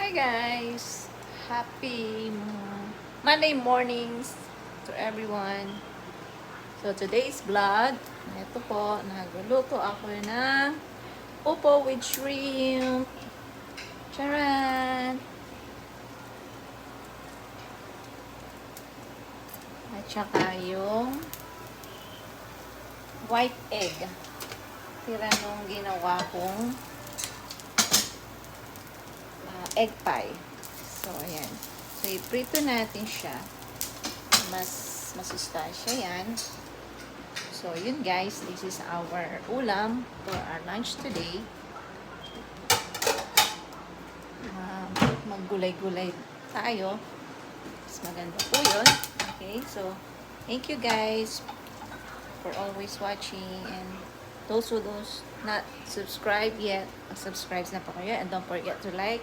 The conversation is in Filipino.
Hi guys! Happy Monday mornings to everyone. So today's vlog, ito po, nagluluto ako ng upo with shrimp. Charan! At saka yung white egg. Tira nung ginawa kong egg pie. So, ayan. So, iprito natin siya. Mas masustansya yan. So, yun guys. This is our ulam for our lunch today. Maggulay-gulay tayo. Mas maganda po yun. Okay, so, thank you guys for always watching, and those who not subscribe yet, subscribe na po kayo, and don't forget to like,